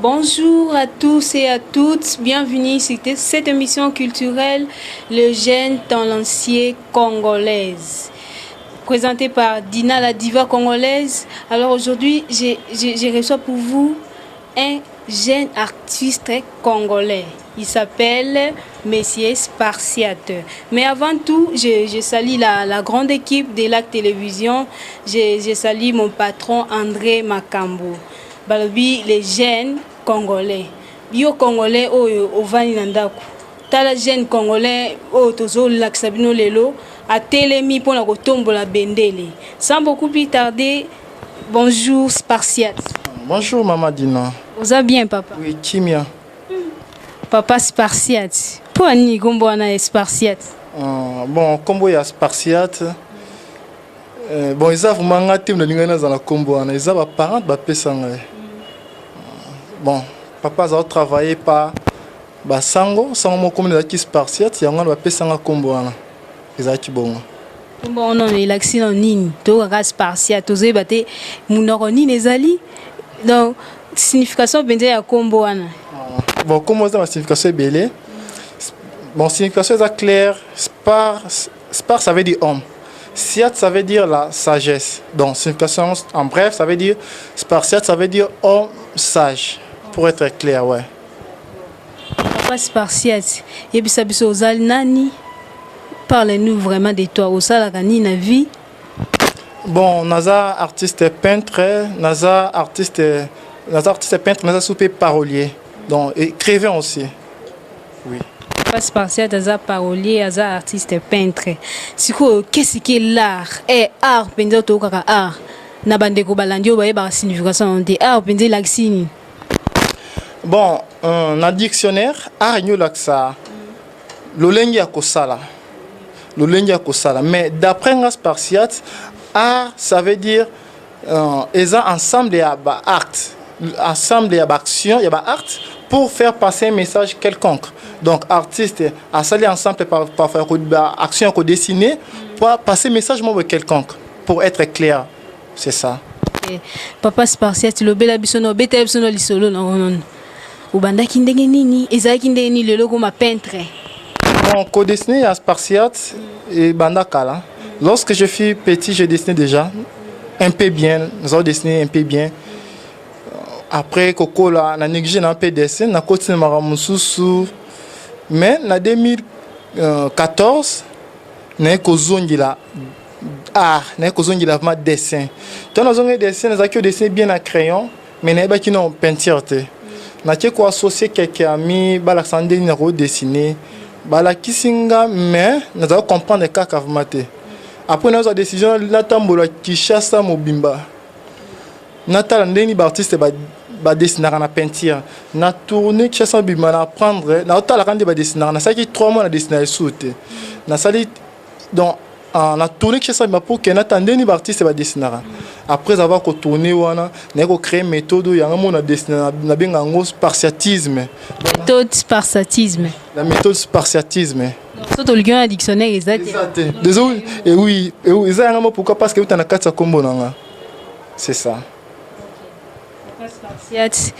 Bonjour à tous et à toutes, bienvenue sur cette émission culturelle Le Jeune Tendancier Congolaise, présentée par Dina la diva congolaise. Alors aujourd'hui, je reçois pour vous un jeune artiste congolais. Il s'appelle Monsieur Spartiate. Mais avant tout, je salue la grande équipe de Lac Télévision. Je salue mon patron André Makambo. Balobi les jeunes congolais. Bio congolais au vani nandaku. Tala jeune congolais au tozo laksabino lelo a telemi pour la kotombola bendele. Sans beaucoup plus tarder, bonjour Spartiate. Bonjour Maman Dina. Vous allez bien papa? Oui, Kimia. Papa Spartiate. Pour ni gombo na Spartiate. Bon, combo ya Spartiate. Bon, ils ont vraiment team de l'ingénieur dans la combo. Ils ont parents de pesanga. Bon, papa a travaillé par Basango, sans mon commun de la Spartiate. Il y a un pesanga combo. Ils ont bon. Bon, non, il a accident nini. To ga Spartiate. Oze bate munoroni nezali. Donc signification bende ya combo ana. Bon, comment ça la signification est belle? Bon, signification est claire. Spar ça veut dire homme. Siat ça veut dire la sagesse. Donc signification en bref ça veut dire Spartiate ça veut dire homme sage. Pour être clair, ouais. Papa Spartiate, yebisa biso ozali nani? Parle-nous vraiment de toi. Osalaka ni na vie? Bon, naza artiste peintre, naza artiste peintre, naza soupé parolier. Donc écrivain aussi. Oui. Papa Spartiate aza parolier, aza artiste peintre. Siko qu'est-ce que l'art? Art penza to kaka art. Na bandeko balandio baye ba signification de art penza laksini. Bon, dans le dictionnaire, art est ça. L'olengi a kosala. Mais d'après un Spartiate, art, ça veut dire ensemble de art, ensemble de action, il y a art pour faire passer un message quelconque. Donc, artiste, a sali ensemble pour faire une action qu'on dessiner pour passer un message quelconque, pour être clair. C'est ça. Papa Spartiate, le bel abisono, bete abisono lisolo, non. Ubandaki ndenge nini ezalaki ndenge nini lelo comme peintre. Bon, co-dessiné à Spartiate et Bandakala. Lorsque je fus petit, je dessinais déjà un peu bien. Nous avons dessiné un peu bien. Après Coco là, on a négligé un peu dessin, on a continué à Moussou. Mais en 2014, on a kozongi la art, on a kozongi la vraiment dessin. Tant nous avons dessiné, nous avons dessiné bien à crayon, mais on a pas qui non peinture. Natie ko associé quelques amis bala sandé ni ro dessiner bala kisinga mais nous allons comprendre les cas kavmate après nous avons décision na tambola Kishasa Mobimba natala ndeni ba artiste ba dessiner na peinture na tourner Kishasa Mobimba na prendre na otala kandi ba dessiner na saki 3 mois na dessiner soute na sali donc on a tourné chez ça pour que n'attendez ni artiste va dessiner. Après avoir tourné wana, n'ego créé méthode ya ngamo na dessiner na benga ngo spartiatisme. Méthode spartiatisme. La méthode spartiatisme. Surtout le lien dictionnaire exact. Désolé et oui, ça ngamo pourquoi parce que tu na katsa kombo nanga. C'est ça. Spartiate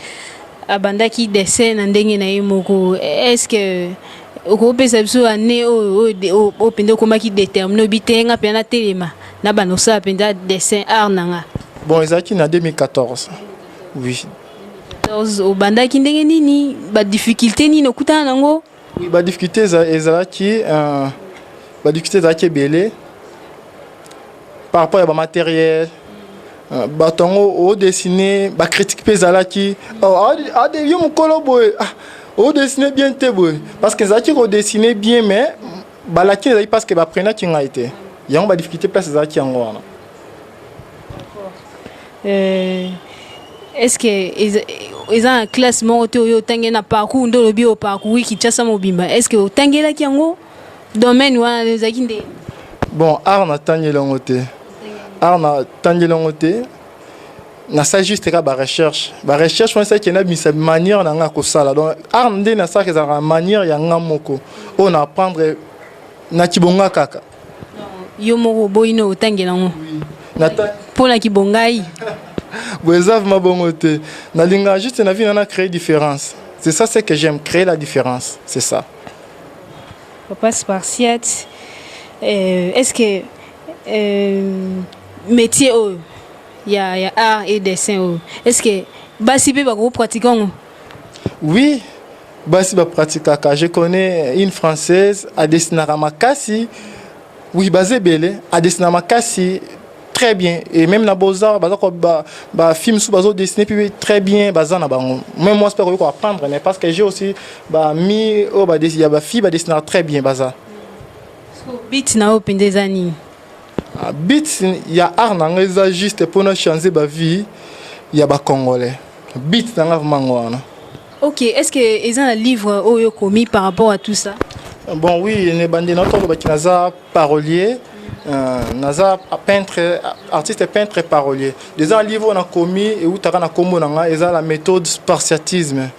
abandaki dessin na ndenge na yemoko. Est-ce que au pesa biso ane o pende komaki déterminé bitenga pena telema na banosa penda dessin art nanga. Bon, ezaki na 2014. Oui. 2014 au bandaki ndenge nini ba difficulté nini okutana nango? Oui, ba difficulté ezalaki belé par rapport à ba matériel. Batongo au dessiner, ba critique pezalaki. A de yo mukolo boy. On dessine bien parce que ça qui dessiner bien mais balaki parce que ba prena qui a été il y a une difficulté place ça qui en Est-ce que ils ont un classement au tangena parcours ndo lobi au parcours qui tcha mobimba? Est-ce que au tangela ki yango domaine wana les akinde? Bon, art na tangela ngote. Art na tangela ngote. Na ça juste ka ba recherche. Ba recherche on sait qu'il y a une manière na nga ko sala. Donc art ndé na ça que ça manière ya nga moko. On apprendre na kibonga kaka. Yo moko boyino tangela ngo. Pour la kibongai. Vous avez ma bonne na linga juste na vie on a créé différence. C'est ça c'est que j'aime créer la différence, c'est ça. Papa Spartiate, est-ce que métier il y a art et dessin est-ce que basi pe ba ko pratiquant? Oui, basi ba pratikaka. Je connais une française à Dessinara Makasi. Oui, basé belé à Dessinara Makasi. Très bien, et même la Beaux-Arts, bah film sous bazo dessiné puis très bien, bazan na bango. Même moi j'espère qu'on va apprendre, mais parce que j'ai aussi bah mis oh bah il y a bah fille bah dessiner très bien baza. Beat na open des années. Beat il y a art na juste pour nous changer ba vie, il y a bah congolais. Beat na vraiment ngwana. OK, est-ce que ils ont un livre oyo commis par rapport à tout ça? Bon oui, les bandits notre bah qui naza parolier. Naza peintre, artiste peintre et parolier. Des un livre on a commis et où tu as commis la méthode spartiatisme.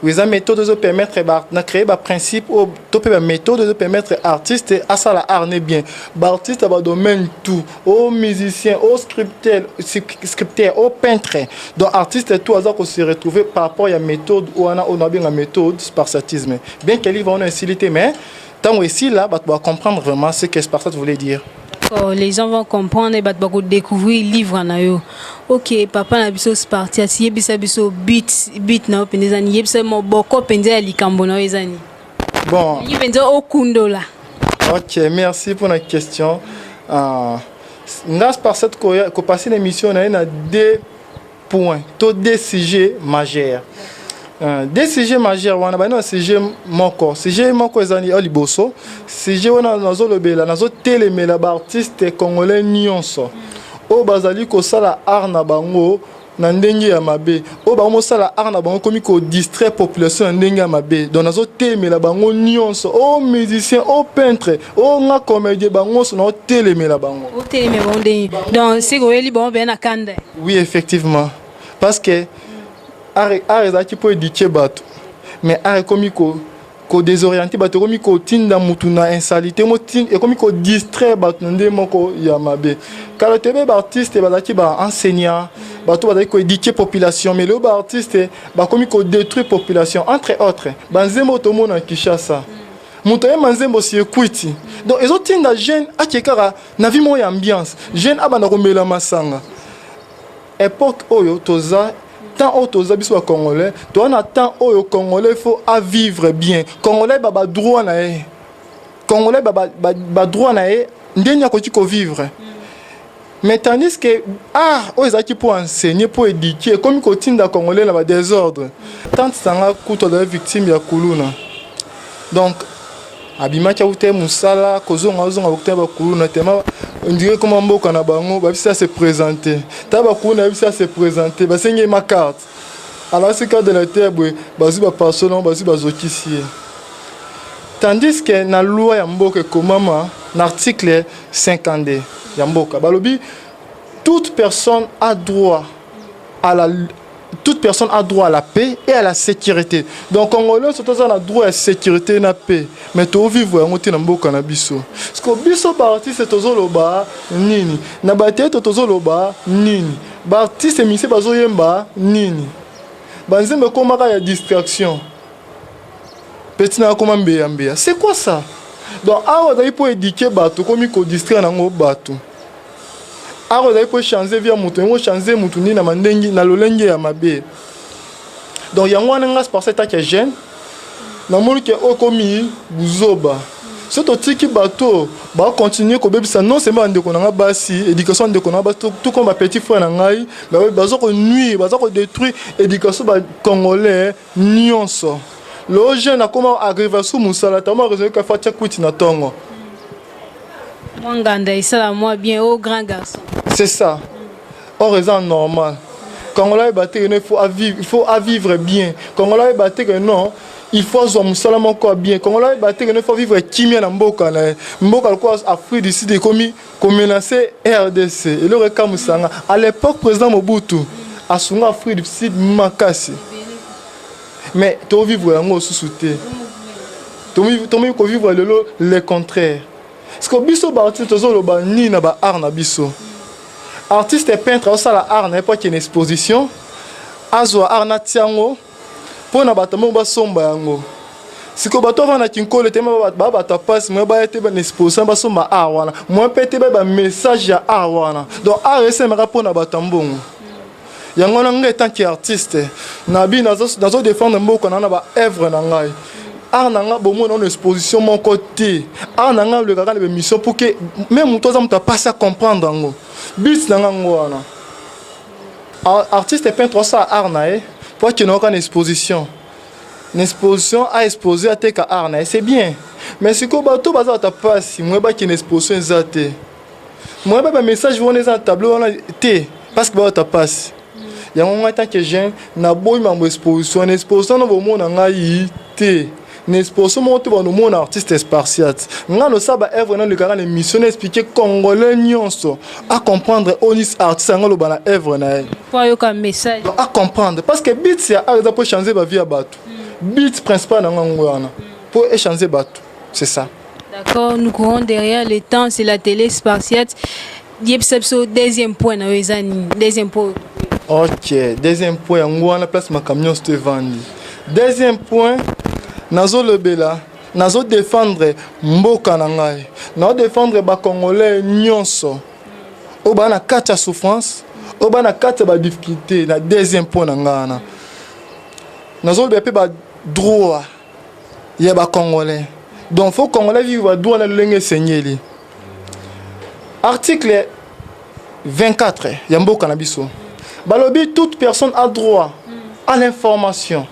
Oui, la méthode de permettre de créer un principe ou la méthode de permettre artiste à ça la art n'est bien. Artiste va domaine tout, aux musiciens, aux scripteurs, aux peintres. Donc artiste tout hasard qu'on se retrouve par rapport à la méthode où on a bien la méthode spartiatisme. Bien que le livre on a facilité mais tant aussi là, on va comprendre vraiment ce que Spartiate voulait dire. Les gens vont comprendre et vont découvrir le livre na yo. OK, papa na biso Spartiate, yebisa biso beat na opende zani, yebisa mo boko pende likambo na ezani. Bon. Yebende okundo là. OK, merci pour la question. Nas Spartiate ko passer l'émission na deux points, deux sujets majeurs. Des sujets majeurs wana ba na sujet moko ezani oliboso sujet wana nazo lobela nazo telemela ba artiste congolais nyonso o bazali ko sala art na bango na ndenge ya mabe o ba mo sala art na bango komi ko distraire population na ndenge ya mabe donc nazo telemela bango nyonso o musicien o peintre o nga comédien bango so na telemela bango o telemela bango donc c'est ko eli bon ben na kanda. Oui effectivement parce que art qui peut éduquer bateau mais art comme ko désorienter bateau comme ko tinda mutuna insalité mo tin et comme ko distraire bateau ndé moko ya mabe car tebe artiste bazaki ba enseignant bateau bazaki ko éduquer population mais le artiste ba comme ko détruire population entre autres banzembo to mona Kinshasa muto ye manzembo si ekwiti donc ezotinda jeune akekara na vie mo ya ambiance jeune abana ko mela masanga époque oyo toza tant aux habits soit congolais, toi on attend au congolais faut à vivre bien. Congolais baba droit na e. Congolais baba droit na e, ndenya ko tiko vivre. Mais tandis que aux qui pour enseigner pour éduquer comme ko tinda congolais na ba désordre. Tant sanga kuto de victime ya kuluna. Donc abima cha ute musala kozonga okuteba kuluna tema on dirait comment mboka na bango ba bisa se présenter taba kuna bisa se présenter ba senge ma carte alors ce cas de la terre bazu ba personne bazu bazokisi tandis que na loi ya mboka komama na article 50 ya mboka balobi toute personne a droit à la paix et à la sécurité. Donc Congolais surtout ça a droit à la sécurité et à la paix. Mais to vivre en na mboka na biso. Parce que biso ba artiste tozoloba nini. Na baté tozoloba nini. Ba artiste mise bazoyemba nini. Banzembe komaka ya distraction. Petit na koma mbeyambea. C'est quoi ça? Donc awa dai pour éduquer bato komi ko distraire nango bato. Alors il faut changer via mutu, il faut changer mutu ni na mandengi na lolenge ya mabe. Donc yango wana Spartiate ta jeune na moni ke okomi buzoba. C'est au tiki bateau, ba continuer ko bebisa non seulement ndeko na basi, éducation ndeko na basi tout comme ma petit frère na ngai, ba bazo ko nuire, bazo ko détruire éducation ba congolais nyonso. Le jeune a comment arriver sous musala, tama raison ka fatia kwiti na tongo. Mwanganda isala moi bien au grand garçon. C'est ça. Or raison normal. Congolais batté il faut vivre bien. Congolais batté que non, il faut zomusala encore bien. Congolais batté que il faut vivre kimia na mboka na. Mboka quoi Afrique du Sud comme menacer RDC. Et le rekamusanga à l'époque président Mobutu a sunga Afrique du Sud makasi. Mais tu vivre en sous-souté. Tu vivre le contraire. Parce que biso ba artiste zo ba ni na ba art na biso. Artiste et peintre au sala art na pas une exposition. Azo art na tiango. Pour na batamo ba somba yango. Siko bato vana kinkole tema ba bata passe moi ba été ba exposition ba somba art wana. Moi pété ba message ya art wana. Donc art c'est ma rapport na batambongo. Yango na ngai tant qu'artiste na bi nazo défendre mboko na ba œuvre na ngai. Art nanga bomo na exposition mon côté. Art nanga le gars de mission pour que même toi ça me passe à comprendre ngo. But nanga ngwana. Artiste et peintre ça art na pour que nous une exposition. Une exposition à exposer à tes art na c'est bien. Mais si ko bato baza ta passe, moi ba une exposition zate. Moi ba message vont dans tableau on té parce que ba ta passe. Ya ngo tant que jeune na boy mambo exposition no bomo na ngai té. N'exposition monte bon nous mon artiste spartiate. Ngano saba œuvre dans le carré les missions expliquer congolais nyonso à comprendre onis artiste ngalo bana œuvre na. Pour yo comme message. À comprendre parce que beat c'est à pour changer ba vie à bateau. Beat principal dans ngwana pour échanger bateau. C'est ça. D'accord, nous courons derrière le temps, c'est la télé spartiate. Deuxième point na wezani, deuxième point. OK, deuxième point ngwana place ma camion se vendre. Deuxième point nazo lebela nazo défendre mboka na ngai nazo défendre ba congolais nyonso o bana kata souffrance o bana kata ba difficulté na deuxième point na ngana nazo lebela pe ba droit ya ba congolais donc faut congolais vivre droit na lenge senyeli article 24 ya mboka na biso balobi toute personne a droit à l'information.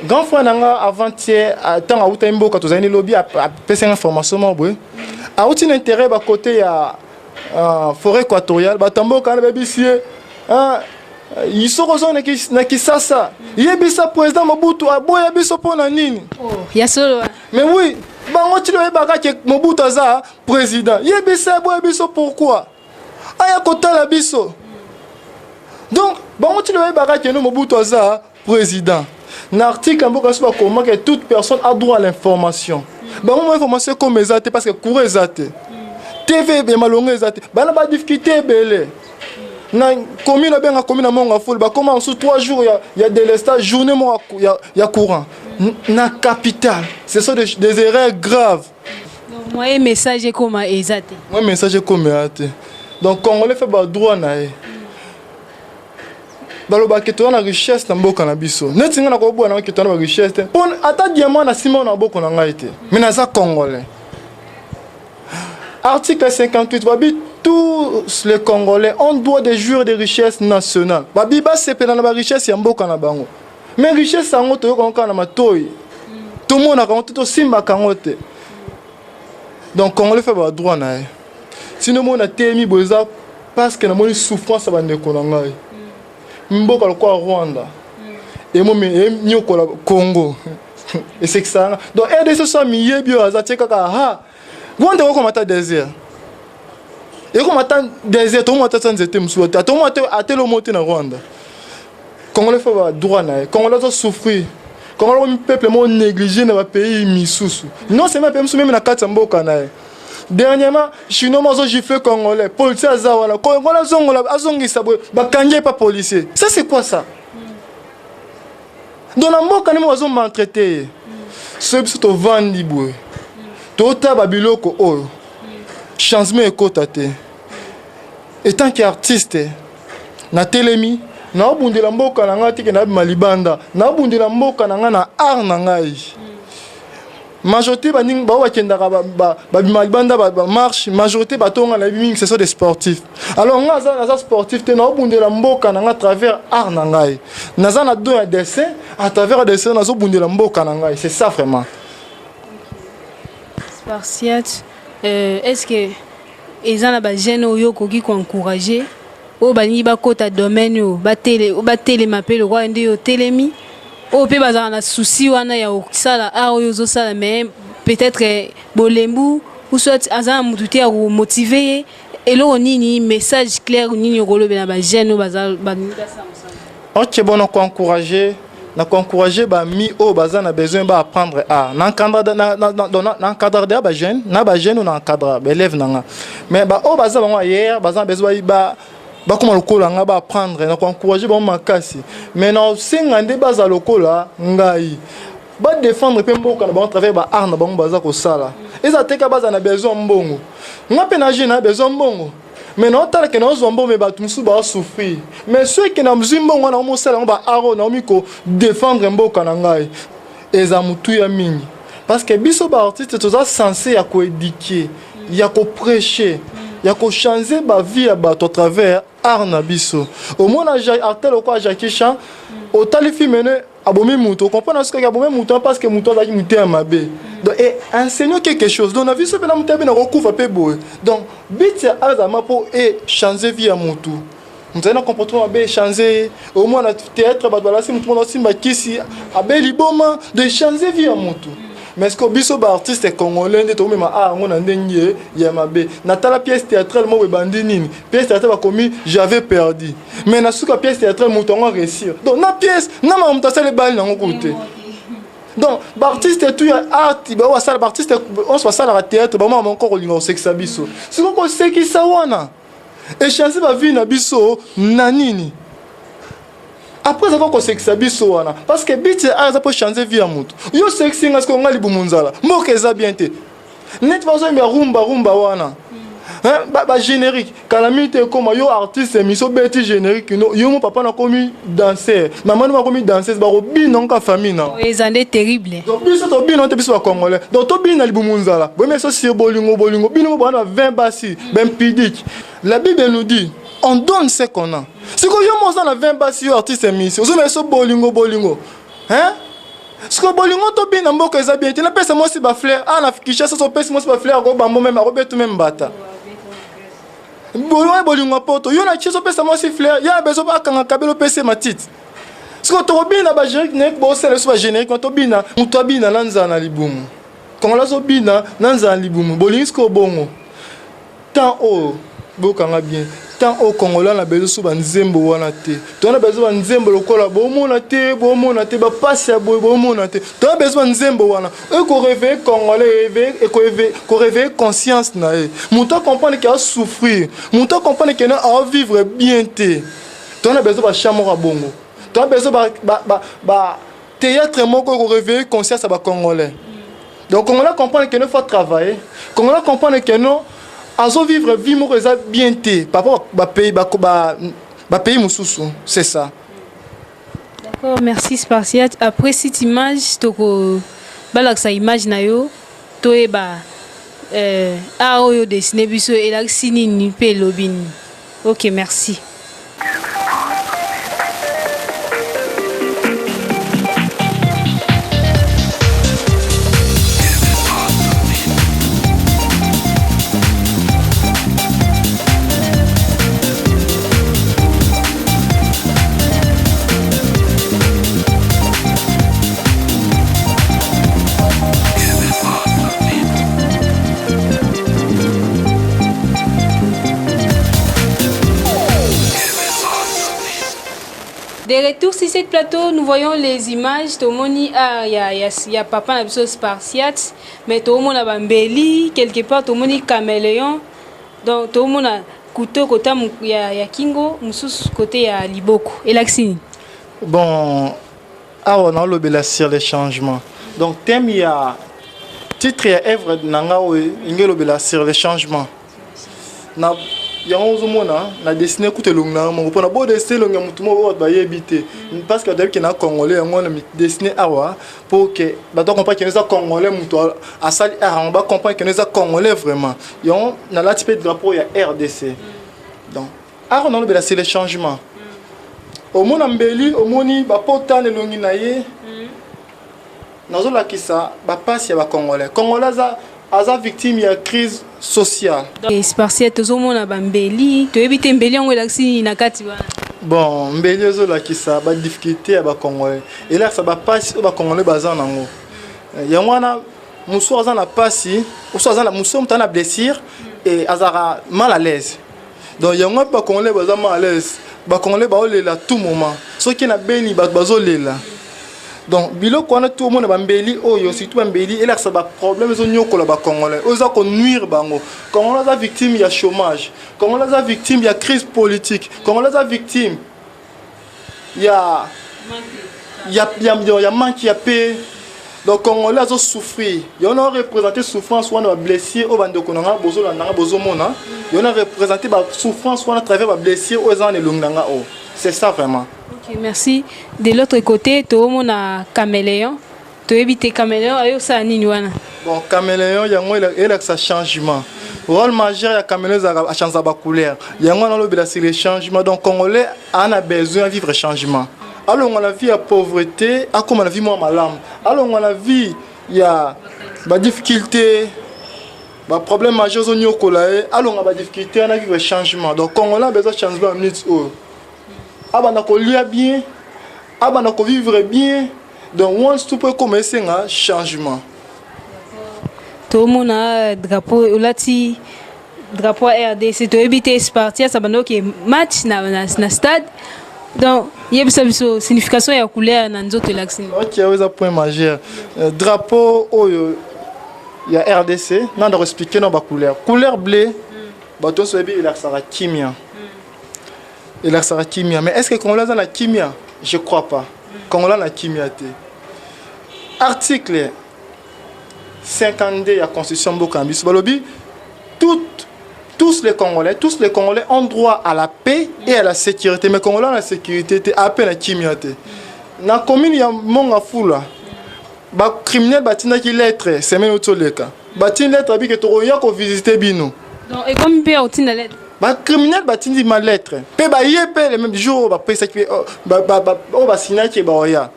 Grand frère nanga avant-hier tant auta imboka tozani lobby a pesa information mobwe a outi intérêt ba côté ya forêt équatoriale batamboka na bebisie ils sont zone na Kisasa yebisa président Mobutu aboya biso pona nini ya solo mais oui bango tilo yebaka ke Mobutu aza président yebisa aboya biso pourquoi aya kotala biso donc bango tilo yebaka ke Mobutu aza président. L'article en comment que toute personne a droit à l'information. Bah moi information comme ezate parce que courez ezate. TV be malonga ezate. Bah na ba difficulté belé. Na commune ben commune monga foule bah comment sous 3 jours il y a délestage journée mon il y a courant. Na capitale, ce sont des erreurs graves. Donc moi message comme ezate. Moi message comme ezate. Donc Congolais fait ba droit na baloba ke to na richesse na mboka na biso neti nga na ko bwana ke to na richesse pon ata diamant na sima na boko na ngai te mais na za congolais article 58 babi tous les congolais ont droit de jouir des richesses nationales babi ba sepena na ba richesse ya mboka na bango mais richesse sango to ko na matoi tout le monde a compté to simba kangote donc congolais fait ba droit na sinon mon a temi boza parce que na moni souffrance ba ndeko na ngai mboka kwa Rwanda et moi nyokola Congo et c'est ça donc RDC so miye bio azati kaka ha Rwanda ko mata désert et ko mata désert to mata sans était musu to mata atelo monter na Rwanda Congolais fait ba droit na Congolais so souffrir Congolais peuple mo négligé na ba pays misusu non c'est même peuple même na kati mboka na dernièrement chinois mazo gifle congolais policier azawala congolais zongola azongisa boy bakangé pas policier ça c'est quoi ça dans la mboka ni mazo maltraité ce to vandi boy to ta babiloko oyo changement ekota te et tant qu'artiste na telemi na bundela mboka na ngati ke na malibanda na bundela mboka na ngana art na ngai majorité baning ba wakendaka ba malibanda ba marche majorité batonga na biming ce sont des sportifs alors nga za sportif te na bundela mboka na nga à travers art na ngai naza na do ya dessin à travers dessin nazo bundela mboka na ngai c'est ça vraiment spartiate est-ce que ils ont ba jeune oyo koki ko encourager o bani ba kota domaine o ba tele mapelo kwa ndi yo telemi o pe bazana na souci wana ya sala a oyo zo sala mais peut-être bolembu ou soit azana mututi ya motiver elo nini message clair nini rolobe na ba jeune bazal ba ninga ça. OK, bon, donc encourager ba mi o bazana besoin ba apprendre à n'encadrer ba jeune ou n'encadrer ba élève nanga mais ba o bazana bango hier bazana besoin ba comment lokola nga ba apprendre na encourager ba makasi mais na singa nde baza lokola ngai ba défendre pe mboka na ba travers ba art na bango baza ko sala eza teka baza na besoin mbongo nga pe na jeune na besoin mbongo mais non tala que nous sommes mais ba tumsu ba souffrir mais ceux qui na mzimbo ngwana mo sala ba aro na miko défendre mboka na ngai eza mutu ya mingi parce que biso ba artiste toza censé ya ko éduquer ya ko prêcher ya ko changer ba vie à ba travers art na biso au moins artel ko Jackie Chan au talifi mene abomi mutu comprendre ce que abomi mutu parce que mutu da mutu ya mabe donc et enseignons quelque chose donc na vie so pena mutu na recouvre pe boy donc but ya azama pour et changer vie ya mutu nous allons comportement abe changer au moins na théâtre ba bala si mutu na simba kisi abe liboma de changer vie ya mutu mais ce que biso ba artiste congolais nde to mema ngona ndenye ya mabe na tala pièce théâtrale mo bandi nini pièce théâtrale ba komi j'avais perdu mais na suka pièce théâtrale mutu ngo réussir donc na pièce na ma mutu sale bal na ngo côté donc ba artiste tout ya art ba wa sala ba artiste on se sala la théâtre ba mo encore lingo sexa biso ce ko seki sawana et chancer ba vie na biso na nini. Après avoir conseillé biso wana parce que bit a pour changer vie à mutu yo sexy ngasko ngali bumunzala mokeza bien te net vazo me rumba wana ba générique calamité comme yo artiste miso beti générique no yo mon papa na komi danseur maman na komi danseuse ba robi non ka famille na ezande terrible donc biso to bino te biso ba congolais donc to bina libumunzala bo meso sur bolingo bino bana 20 basi ben pidique la Bible nous dit on donne ce qu'on a. Si vous avez un 20 bas sur artiste émission, vous avez un bolingo. Hein? Ce que bolingo to bien en boka za bien, tu n'as pas ça moi si ba fleur, ah na fikisha ça so pèse moi si ba fleur go bambo même robe tout même bata. Bolingo poto, yo na chiso pèse moi si fleur, ya bezo ba kanga kabelo pèse ma tite. Ce que to bien na ba générique nek bo sele so ba générique to bina, muto bina nanza na libumu. Quand la so bina nanza libumu, bolingo bongo. Tant haut, bokanga bien. Tant au Congolais na bezo so banzembo wana te to na bezo banzembo lokola bomona te ba passe bomona te to na bezo banzembo wana e ko réveiller Congolais et ko réveiller conscience na e muto comprendre qu'il a souffrir muto comprendre qu'il a vivre bien te to na bezo ba chamora bongo to na bezo ba théâtre moko ko réveiller conscience ba Congolais donc Congolais comprendre qu'il faut travailler Congolais comprendre que non azo vivre vie mo reza bien te papa ba pays mususu c'est ça. D'accord, merci Spartiate. Après cette image toko balaksa image na yo to eba a oyo dessiné biso elaksini ni pe lobini. OK, merci. De retour sur cette plateau, nous voyons les images. Tomoni, il y a papa na biso Spartiate, mais Tomoni a Bambeli, quelque part Tomoni caméléon. Donc Tomoni a couteau côté ya Kingo, musus côté ya Liboko. Et l'axini. Bon, on a l'obéla sur les changements. Donc thème il y a titre et œuvre nanga o ingelo bela sur les changements. Na yango mona na dessiné kuté longna mo pona bo dessiné longa mutu mo ba yebité parce que depuis na congolais yango na dessiné awa pour que ba to comprendre que les congolais mutu a sali on ba comprendre que les congolais vraiment yango na la type de drapeau ya RDC donc on a le c'est les changements au mona mbeli au moni ba potane longi na ye nazo la kisa ba passe ya ba congolais aza victime ya crise sociale. Et Spartiate tozomona bambeli toyebite mbeli yango elakisi na kati wana. Bon, mbeli ezolakisa ba difficulté ya ba Congolais. Elakisa ba pasi ba Congolais baza nango. Yango wana muso aza na pasi, muso mutana blessure et azara mal à l'aise. Donc yango ba Congolais baza mal à l'aise. Ba Congolais ba olela tout moment. Ceux qui na beni ba bazolela. Donc biloko wana tout le monde bambeli oyo surtout bambeli et là ça ba problème zo nyokola ba Congolais oza ko nuire bango. Congolais za victime ya chômage, Congolais za victime ya crise politique, Congolais za victime ya manque ya paix. Donc Congolais zo souffrir. Yo na représenter souffrance wana ba blessé au bande ko nanga bozo la nanga bozo mona. Yo na représenter ba souffrance wana à travers ba blessé au za ne longanga o. C'est ça vraiment. Ok, merci. De l'autre côté, tu as caméléon. Tu as évité caméléon. Bon, caméléon, il y a un changement. Le rôle majeur de caméléon, c'est changer de couleur. Il y a un changement. Donc, Congolais a besoin de vivre le changement. Alors, on a vu la pauvreté, comme on a vu moi malade. Alors, on a vu il y a des difficultés. Le problème majeur, c'est que alors on a des difficultés à vivre le changement. Donc, Congolais a besoin de changement. Abana ko lire bien, abana ko vivre bien. Donc once tu peux commencer un changement. Tout le monde a drapeau olati drapeau RDC to éviter Spartia ça bando qui match na stade. Donc il y a une signification ya couleur na nzoto l'action. OK, c'est un point majeur. Drapeau oyo ya RDC, n'a de expliquer non ba couleur. Couleur bleu, bato so bi il a sara kimia. Il a sa kimia. Mais est-ce que Congolais a la kimia? Je ne crois pas. Congolais a la kimia. Article 52 de la Constitution Bokambis. Tous les Congolais ont droit à la paix et à la sécurité. Mais Congolais a la sécurité, c'est à peine la kimia. Dans la commune, il y a mon affoula. Les criminels batina qui lettre, c'est même autre cas. Batina lettre que tu as visité bino. Donc et comme peut obtenir la lettre. Les criminels batindi ma lettre. Pe ba yepé le même jour ba pesa qui ba signature ba oya.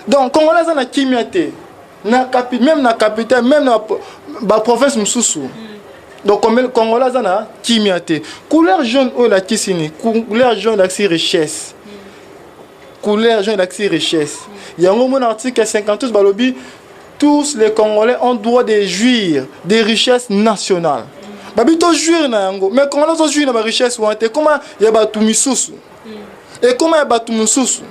Donc Congolais na kimiate. Na même na capitale même na ba province mususu. Donc Congolais na kimiate. Couleur jaune o la kisini, couleur jaune l'accès richesse. Couleur jaune l'accès richesse. Il y a un article 52 balobi tous les Congolais ont droit de jouir des richesses nationales. Babito jouir na yango mais comment on jouir na ba richesse wante comment ya batu misusu et comment ya batu misusu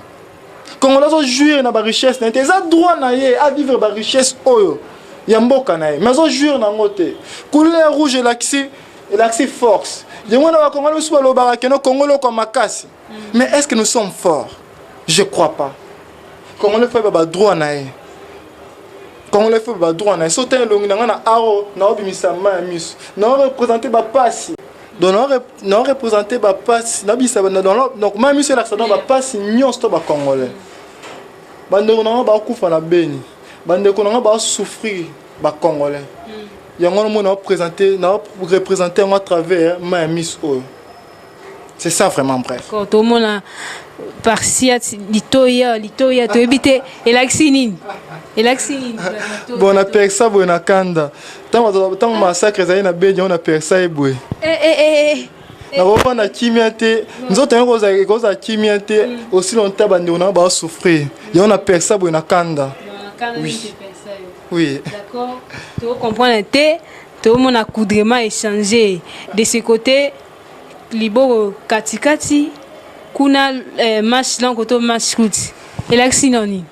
comment on jouir na ba richesse na eza droit na ye à vivre ba richesse oyo ya mboka na ye mais on jouir na ngote couleur rouge et l'accès force yango na ba Congolais so lo ba keno Congolais comme makasi mais est-ce que nous sommes forts? Je crois pas. Congolais fait ba droit na ye. Quand on le fait ba droit na sauter longi na aro na obimisa mamis na représenter ba passe donc na représenter ba passe na bisa donc mamis c'est là ça dans ba passe nyonso to ba Congolais bande na ba kufa na beni bande ko na ba souffrir ba Congolais yango mo na représenter à travers mamis o. C'est ça vraiment bref. Quand tout le monde a Spartiate litoya to éviter elaxinine. Bon, on a perdu ça, on a kanda. Tant massacre, on a béni, on a perdu ça et boué. On a kimiate. Nous autres, on a kimiate aussi longtemps, on a souffrir. Et on a perdu ça, on a kanda. Oui. Oui. D'accord. Tu comprends le thé. Tout le monde a coudrement échangé. De ce côté, Libo Katikati, Kuna match là, côté match route. Elaxinoni.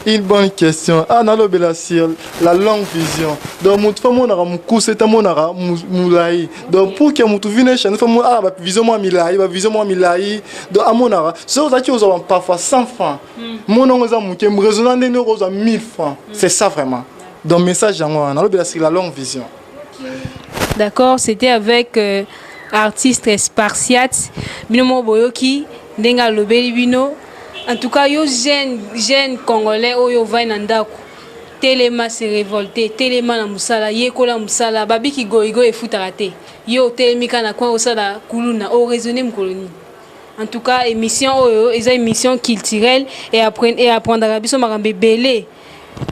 Une bonne question. Ah, dans la longue vision. Donc, mon femme a mon coup, c'est un monara moulaï. Donc, pour que mon vienne chez nous, femme a vision moi milaï, vision moi milaï. Donc, à monara. C'est ça qui ont parfois 100 francs. Mon nom est mon qui me résonne des euros à 1000 francs. C'est ça vraiment. Donc, message en moi, dans la longue vision. D'accord, c'était avec artiste Spartiate, Bino Boyoki, Denga Lobeli Bino. En tout cas, yo jeune congolais oyo vai na ndako. Telema se révolter, telema na musala, yekola musala, babi ki goigo e futarate. Yo telemika na kwa osala kuluna o raisonner mkoloni. En tout cas, émission oyo, eza émission culturelle et apprendre biso makambe belé.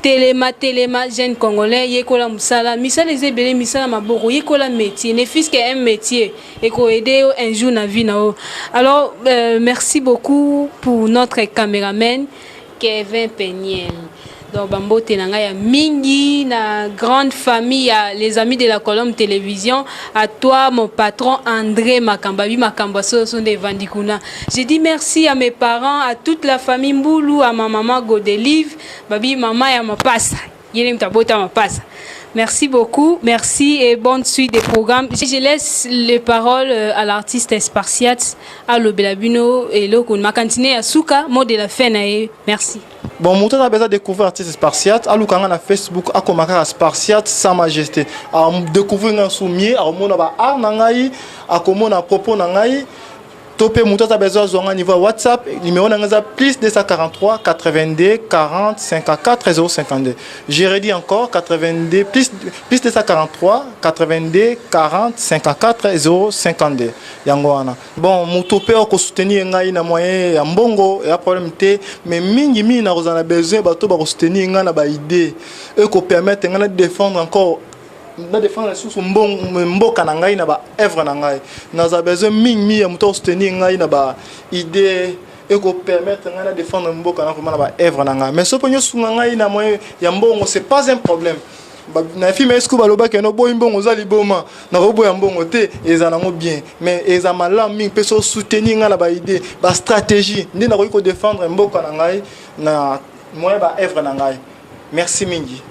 Téléma, jeune congolais, yekola musala, misala ezebele misala maboko, yekola métier, ne fût-ce qu'un métier, et qu'on aider un jour na vie nao. Alors, merci beaucoup pour notre caméraman, Kevin Peniel. Donc, Bambo Tenanga, ya Mingi, na grande famille, les amis de la Colombe Télévision, à toi, mon patron André Makambabi, Makambaso, sont des Vandikuna. Je dis merci à mes parents, à toute la famille Mboulou, à ma maman Godelive, Babi, maman, et à ma passe. Merci beaucoup, merci et bonne suite des programmes. Je laisse les paroles à l'artiste Spartiate, à l'Obelabino et l'Okun. Ma cantine à Souka, mot de la fin. Merci. Bon, mon temps a besoin de découvrir l'artiste Spartiate. À l'Ukanga na Facebook, à Komaka Spartiate, Sa Majesté. À découvrir un soumier, à mon art nangai, à comment à propos nangai. Topé Mouta a besoin de niveau WhatsApp, numéro plus 243 82 40 54 052. J'ai redit encore 82 plus 243 82 40 54 052. Yangoana. Bon, Moutopé a soutenir ngai na moyen ya mbongo et problème té mais mingi na rozana besoin bato ba soutenir ngai na ba idée et ko permettre ngai de défendre encore na défendre sous mboka na ngai na ba œuvre na ngai na za besoin mingi ya muto soutenir ngai na ba idée et ko permettre ngai na défendre mboka na vraiment na ba œuvre na ngai mais so ponyo sunga ngai na moyen ya mbongo c'est pas un problème na fi mais est-ce que baloba ke no boy mbongo za liboma na robo ya mbongo te ezana mo bien mais ezama la mingi pe so soutenir ngai na ba idée ba stratégie ndi na ko défendre mboka na ngai na moyen ba œuvre na ngai merci mingi.